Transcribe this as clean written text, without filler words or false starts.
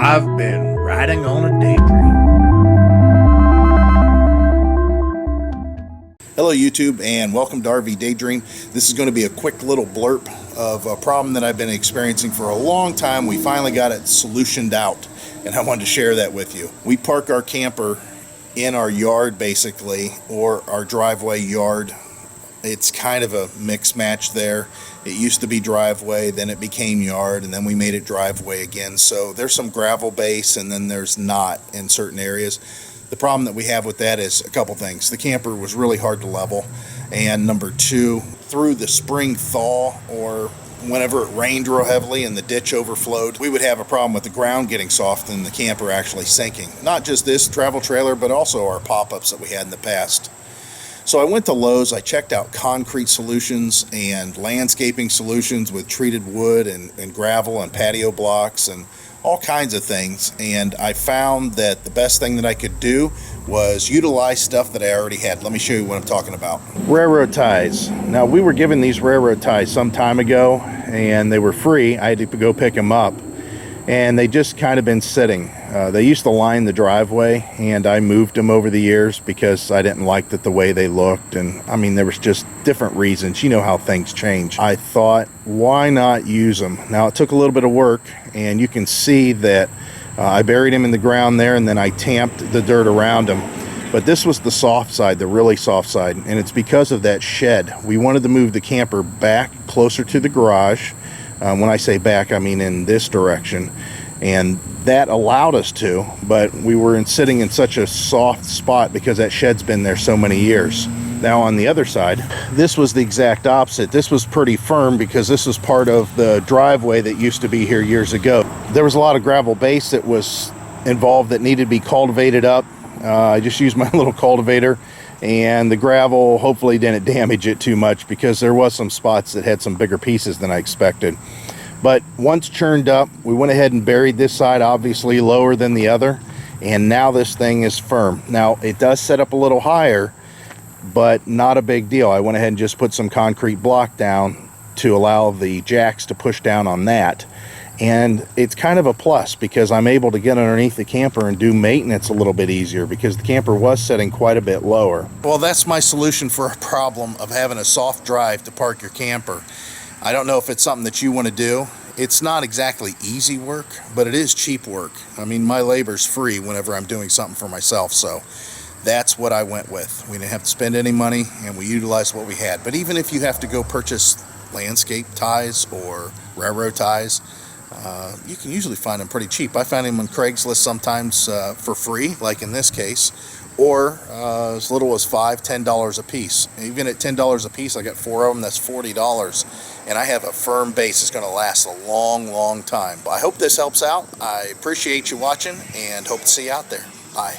I've been riding on a daydream. Hello YouTube and welcome to RV Daydream. This is going to be a quick little blurb of a problem that I've been experiencing for a long time. We finally got it solutioned out and I wanted to share that with you. We park our camper in our yard basically, or our driveway yard. It's kind of a mix match there. It used to be driveway, then it became yard, and then we made it driveway again. So there's some gravel base and then there's not in certain areas. The problem that we have with that is a couple things. The camper was really hard to level, and number two, through the spring thaw or whenever it rained real heavily and the ditch overflowed, we would have a problem with the ground getting soft and the camper actually sinking. Not just this travel trailer, but also our pop-ups that we had in the past. So I went to Lowe's, I checked out concrete solutions and landscaping solutions with treated wood and gravel and patio blocks and all kinds of things, and I found that the best thing that I could do was utilize stuff that I already had. Let me show you what I'm talking about. Railroad ties. Now, we were given these railroad ties some time ago and they were free. I had to go pick them up and they just kind of been sitting. They used to line the driveway and I moved them over the years because I didn't like the way they looked, and I mean there was just different reasons. You know how things change. I thought, why not use them? Now it took a little bit of work and you can see that I buried them in the ground there and then I tamped the dirt around them. But this was the soft side, the really soft side, and it's because of that shed. We wanted to move the camper back closer to the garage. When I say back, I mean in this direction, and that allowed us to, but we were sitting in such a soft spot because that shed's been there so many years. Now on the other side, this was the exact opposite. This was pretty firm because this was part of the driveway that used to be here years ago. There was a lot of gravel base that was involved that needed to be cultivated up. I just used my little cultivator, and the gravel hopefully didn't damage it too much because there was some spots that had some bigger pieces than I expected. But once churned up, we went ahead and buried this side, obviously lower than the other, and now this thing is firm. Now it does set up a little higher, but not a big deal. I went ahead and just put some concrete block down to allow the jacks to push down on that. And it's kind of a plus because I'm able to get underneath the camper and do maintenance a little bit easier because the camper was setting quite a bit lower. Well, that's my solution for a problem of having a soft drive to park your camper. I don't know if it's something that you want to do. It's not exactly easy work, but it is cheap work. I mean, my labor's free whenever I'm doing something for myself, so that's what I went with. We didn't have to spend any money and we utilized what we had. But even if you have to go purchase landscape ties or railroad ties, you can usually find them pretty cheap. I found them on Craigslist sometimes for free, like in this case, or as little as $5–10 a piece. Even at $10 a piece, I got 4 of them. That's $40, and I have a firm base that's going to last a long time. I hope this helps out. I appreciate you watching and hope to see you out there. Bye.